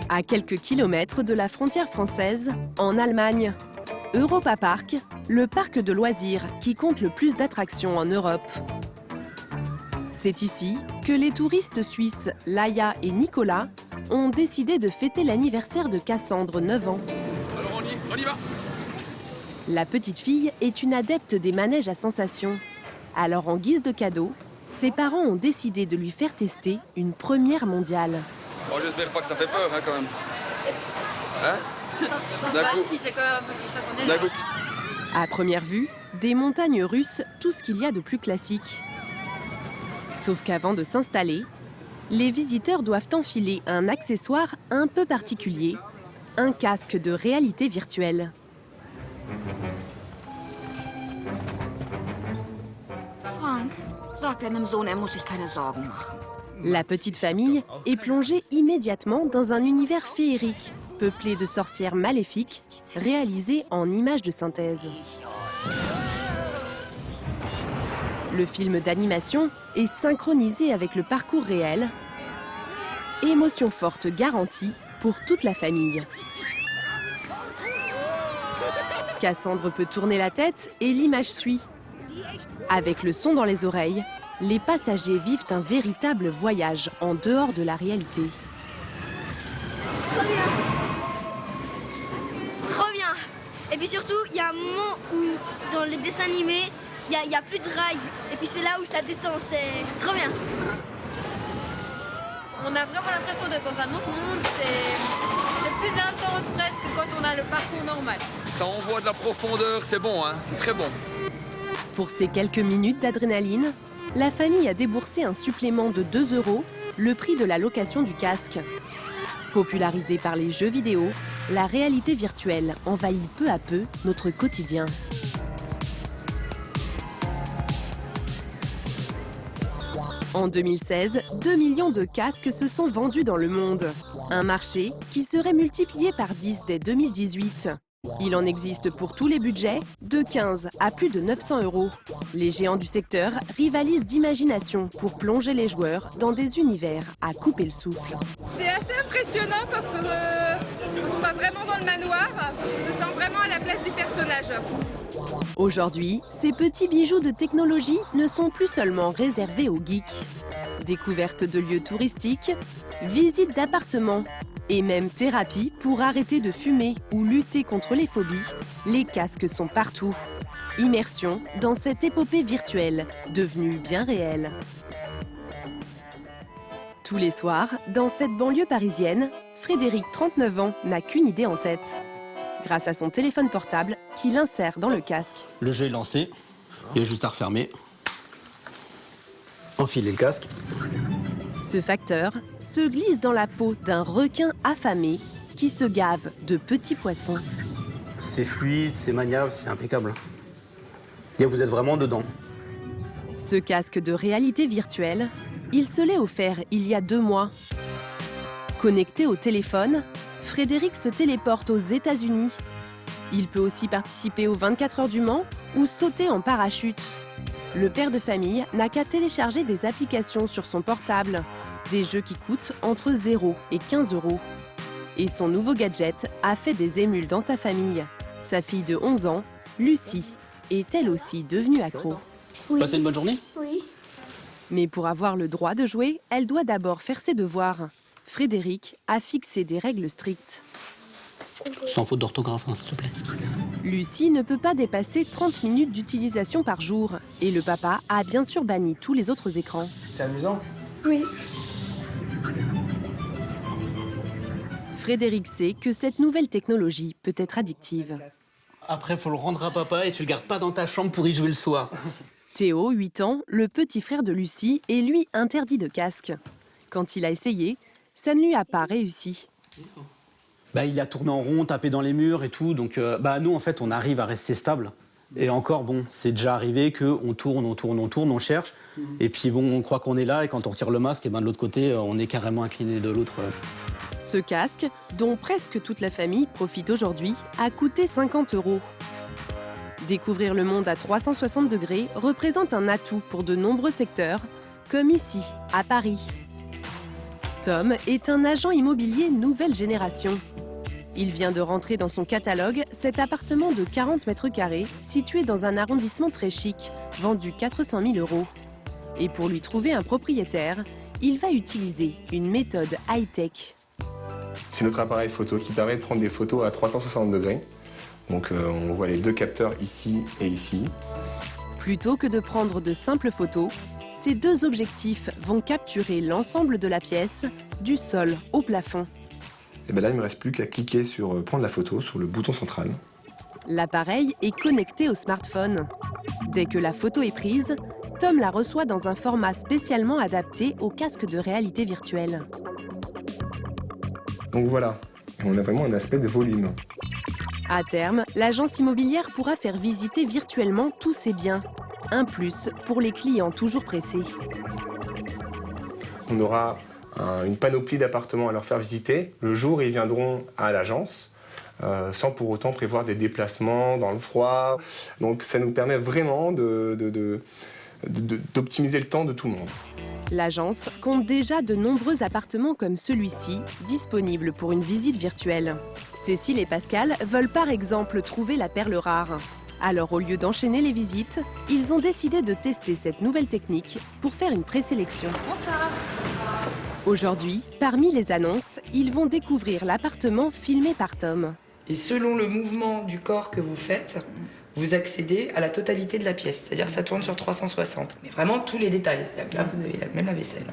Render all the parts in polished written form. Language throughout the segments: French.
À quelques kilomètres de la frontière française, en Allemagne, Europa Park, le parc de loisirs qui compte le plus d'attractions en Europe. C'est ici que les touristes suisses Laia et Nicolas ont décidé de fêter l'anniversaire de Cassandre, 9 ans. Alors on y va. La petite fille est une adepte des manèges à sensations. Alors en guise de cadeau, ses parents ont décidé de lui faire tester une première mondiale. Oh, j'espère pas que ça fait peur quand même. Hein? Si, c'est quand même un peu pour ça qu'on est là. À première vue, des montagnes russes, tout ce qu'il y a de plus classique. Sauf qu'avant de s'installer, les visiteurs doivent enfiler un accessoire un peu particulier, un casque de réalité virtuelle. Frank, sag deinem Sohn, muss sich keine Sorgen machen. La petite famille est plongée immédiatement dans un univers féerique, peuplé de sorcières maléfiques, réalisées en images de synthèse. Le film d'animation est synchronisé avec le parcours réel. Émotion forte garantie pour toute la famille. Cassandre peut tourner la tête et l'image suit. Avec le son dans les oreilles, les passagers vivent un véritable voyage en dehors de la réalité. Trop bien. Et puis surtout, il y a un moment où, dans le dessin animé, il y a plus de rails. Et puis c'est là où ça descend, c'est trop bien. On a vraiment l'impression d'être dans un autre monde. C'est plus intense presque que quand on a le parcours normal. Ça envoie de la profondeur, c'est bon, hein? C'est très bon. Pour ces quelques minutes d'adrénaline, la famille a déboursé un supplément de 2 €, le prix de la location du casque. Popularisée par les jeux vidéo, la réalité virtuelle envahit peu à peu notre quotidien. En 2016, 2 millions de casques se sont vendus dans le monde. Un marché qui serait multiplié par 10 dès 2018. Il en existe pour tous les budgets, de 15 à plus de 900 €. Les géants du secteur rivalisent d'imagination pour plonger les joueurs dans des univers à couper le souffle. C'est assez impressionnant parce qu'on se croit vraiment dans le manoir. On se sent vraiment à la place du personnage. Aujourd'hui, ces petits bijoux de technologie ne sont plus seulement réservés aux geeks. Découverte de lieux touristiques, visite d'appartements et même thérapie pour arrêter de fumer ou lutter contre les phobies, les casques sont partout. Immersion dans cette épopée virtuelle, devenue bien réelle. Tous les soirs, dans cette banlieue parisienne, Frédéric, 39 ans, n'a qu'une idée en tête. Grâce à son téléphone portable qu'il insère dans le casque. Le jeu est lancé, il y a juste à refermer. Enfiler le casque. Ce facteur se glisse dans la peau d'un requin affamé qui se gave de petits poissons. C'est fluide, c'est maniable, c'est impeccable. Et vous êtes vraiment dedans. Ce casque de réalité virtuelle, il se l'est offert il y a 2 mois. Connecté au téléphone, Frédéric se téléporte aux États-Unis. Il peut aussi participer aux 24 heures du Mans ou sauter en parachute. Le père de famille n'a qu'à télécharger des applications sur son portable, des jeux qui coûtent entre 0 et 15 €. Et son nouveau gadget a fait des émules dans sa famille. Sa fille de 11 ans, Lucie, est elle aussi devenue accro. Oui. Passez une bonne journée. Oui. Mais pour avoir le droit de jouer, elle doit d'abord faire ses devoirs. Frédéric a fixé des règles strictes. Sans faute d'orthographe, hein, s'il te plaît. Lucie ne peut pas dépasser 30 minutes d'utilisation par jour. Et le papa a bien sûr banni tous les autres écrans. C'est amusant. Oui. Frédéric sait que cette nouvelle technologie peut être addictive. Après, faut le rendre à papa et tu le gardes pas dans ta chambre pour y jouer le soir. Théo, 8 ans, le petit frère de Lucie, est lui interdit de casque. Quand il a essayé, ça ne lui a pas réussi. Il a tourné en rond, tapé dans les murs et tout. Donc, nous, en fait, on arrive à rester stable. Et encore, bon, c'est déjà arrivé qu'on tourne, on cherche. Et puis, bon, on croit qu'on est là. Et quand on retire le masque, et de l'autre côté, on est carrément incliné de l'autre. Ce casque, dont presque toute la famille profite aujourd'hui, a coûté 50 €. Découvrir le monde à 360 degrés représente un atout pour de nombreux secteurs, comme ici, à Paris. Tom est un agent immobilier nouvelle génération. Il vient de rentrer dans son catalogue cet appartement de 40 mètres carrés situé dans un arrondissement très chic, vendu 400 000 €. Et pour lui trouver un propriétaire, il va utiliser une méthode high-tech. C'est notre appareil photo qui permet de prendre des photos à 360 degrés. Donc on voit les deux capteurs ici et ici. Plutôt que de prendre de simples photos, ces deux objectifs vont capturer l'ensemble de la pièce, du sol au plafond. Et bien là, il ne me reste plus qu'à cliquer sur prendre la photo sur le bouton central. L'appareil est connecté au smartphone. Dès que la photo est prise, Tom la reçoit dans un format spécialement adapté au casque de réalité virtuelle. Donc voilà, on a vraiment un aspect de volume. À terme, l'agence immobilière pourra faire visiter virtuellement tous ses biens. Un plus pour les clients toujours pressés. On aura une panoplie d'appartements à leur faire visiter le jour où ils viendront à l'agence, sans pour autant prévoir des déplacements dans le froid. Donc ça nous permet vraiment d'optimiser le temps de tout le monde. L'agence compte déjà de nombreux appartements comme celui-ci, disponibles pour une visite virtuelle. Cécile et Pascal veulent par exemple trouver la perle rare. Alors au lieu d'enchaîner les visites, ils ont décidé de tester cette nouvelle technique pour faire une présélection. Bonsoir. Aujourd'hui, parmi les annonces, ils vont découvrir l'appartement filmé par Tom. Et selon le mouvement du corps que vous faites, vous accédez à la totalité de la pièce. C'est-à-dire que ça tourne sur 360. Mais vraiment tous les détails. C'est-à-dire que là, vous avez même la vaisselle.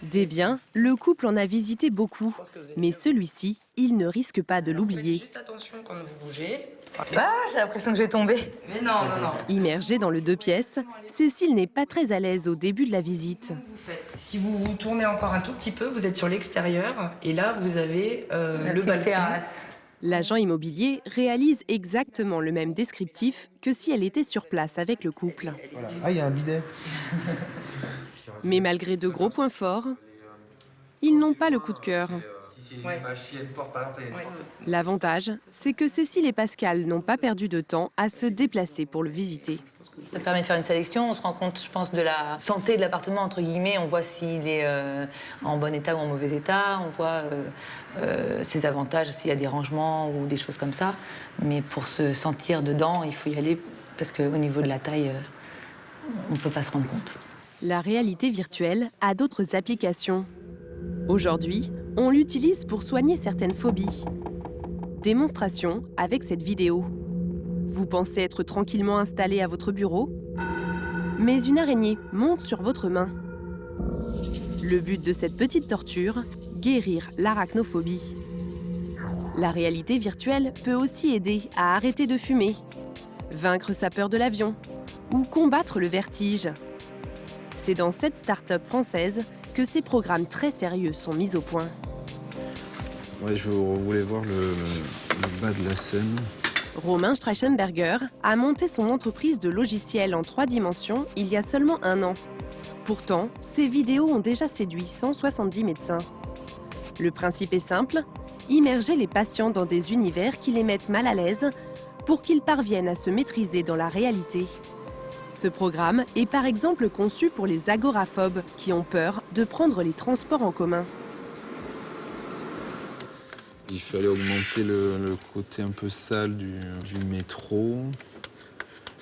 Des biens, le couple en a visité beaucoup. Mais celui-ci, il ne risque pas de l'oublier. Juste attention quand vous bougez. Ah, j'ai l'impression que je vais tomber. Mais non, non, non. Immergée dans le 2 pièces, Cécile n'est pas très à l'aise au début de la visite. Si vous vous tournez encore un tout petit peu, vous êtes sur l'extérieur. Et là, vous avez le balcon. L'agent immobilier réalise exactement le même descriptif que si elle était sur place avec le couple. Voilà. Ah, il y a un bidet. Mais malgré de gros points forts, ils n'ont pas le coup de cœur. L'avantage, c'est que Cécile et Pascal n'ont pas perdu de temps à se déplacer pour le visiter. Ça permet de faire une sélection, on se rend compte, je pense, de la santé de l'appartement, entre guillemets. On voit s'il est en bon état ou en mauvais état, on voit ses avantages, s'il y a des rangements ou des choses comme ça. Mais pour se sentir dedans, il faut y aller, parce qu'au niveau de la taille, on ne peut pas se rendre compte. La réalité virtuelle a d'autres applications. Aujourd'hui, on l'utilise pour soigner certaines phobies. Démonstration avec cette vidéo. Vous pensez être tranquillement installé à votre bureau, mais une araignée monte sur votre main. Le but de cette petite torture, guérir l'arachnophobie. La réalité virtuelle peut aussi aider à arrêter de fumer, vaincre sa peur de l'avion ou combattre le vertige. C'est dans cette start-up française que ces programmes très sérieux sont mis au point. Ouais, je voulais voir le bas de la scène. Romain Streichenberger a monté son entreprise de logiciels en 3 dimensions il y a seulement 1 an. Pourtant, ces vidéos ont déjà séduit 170 médecins. Le principe est simple, immerger les patients dans des univers qui les mettent mal à l'aise pour qu'ils parviennent à se maîtriser dans la réalité. Ce programme est par exemple conçu pour les agoraphobes qui ont peur de prendre les transports en commun. Il fallait augmenter le côté un peu sale du métro.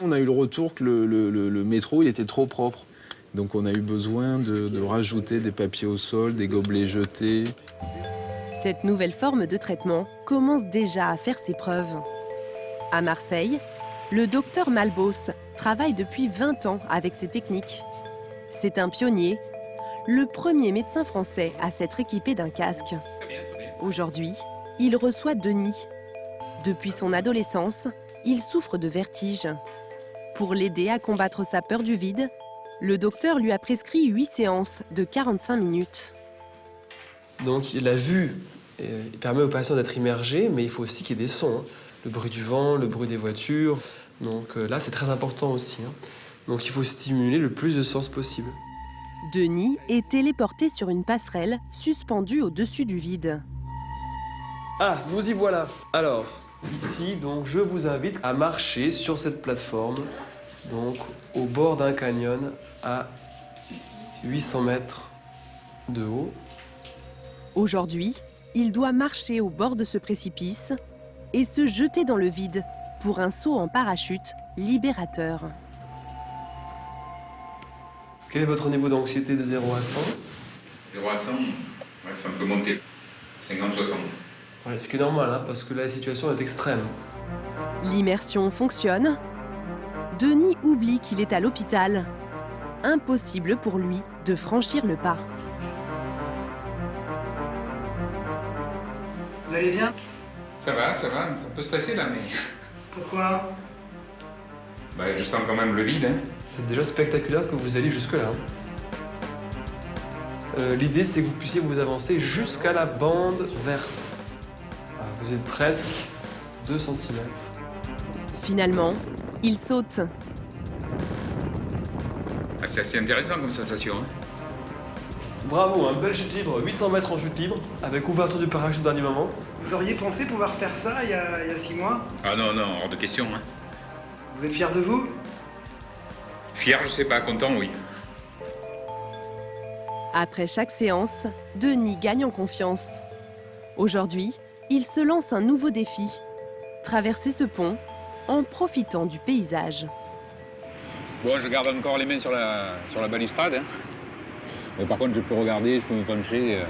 On a eu le retour que le métro il était trop propre. Donc on a eu besoin de rajouter des papiers au sol, des gobelets jetés. Cette nouvelle forme de traitement commence déjà à faire ses preuves. À Marseille, le docteur Malbos travaille depuis 20 ans avec ces techniques. C'est un pionnier, le premier médecin français à s'être équipé d'un casque. Aujourd'hui, il reçoit Denis. Depuis son adolescence, il souffre de vertige. Pour l'aider à combattre sa peur du vide, le docteur lui a prescrit 8 séances de 45 minutes. Donc la vue permet au patient d'être immergé, mais il faut aussi qu'il y ait des sons. Le bruit du vent, le bruit des voitures. Donc là, c'est très important aussi. Donc il faut stimuler le plus de sens possible. Denis est téléporté sur une passerelle suspendue au-dessus du vide. Ah, nous y voilà. Alors, ici, donc, je vous invite à marcher sur cette plateforme, donc au bord d'un canyon à 800 mètres de haut. Aujourd'hui, il doit marcher au bord de ce précipice et se jeter dans le vide pour un saut en parachute libérateur. Quel est votre niveau d'anxiété de 0 à 100? 0 à 100, ouais, ça peut monter. 50-60. Ouais, ce qui est normal, hein, parce que là, la situation est extrême. L'immersion fonctionne. Denis oublie qu'il est à l'hôpital. Impossible pour lui de franchir le pas. Vous allez bien? Ça va, un peu stressé là, mais... Pourquoi? Bah, je sens quand même le vide. Hein. C'est déjà spectaculaire que vous alliez jusque-là. Hein. L'idée, c'est que vous puissiez vous avancer jusqu'à la bande verte. Ah, vous êtes presque 2 cm. Finalement, il saute. Ah, c'est assez intéressant comme sensation. Hein. Bravo, un belle chute libre, 800 mètres en chute libre, avec ouverture du parachute au dernier moment. Vous auriez pensé pouvoir faire ça il y a 6 mois? Ah non, hors de question. Hein. Vous êtes fier de vous? Fier, je sais pas, content, oui. Après chaque séance, Denis gagne en confiance. Aujourd'hui, il se lance un nouveau défi. Traverser ce pont en profitant du paysage. Bon, je garde encore les mains sur la balustrade. Hein. Mais par contre, je peux regarder, je peux me pencher,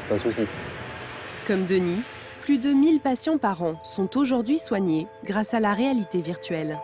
pas de souci. Comme Denis, plus de 1000 patients par an sont aujourd'hui soignés grâce à la réalité virtuelle.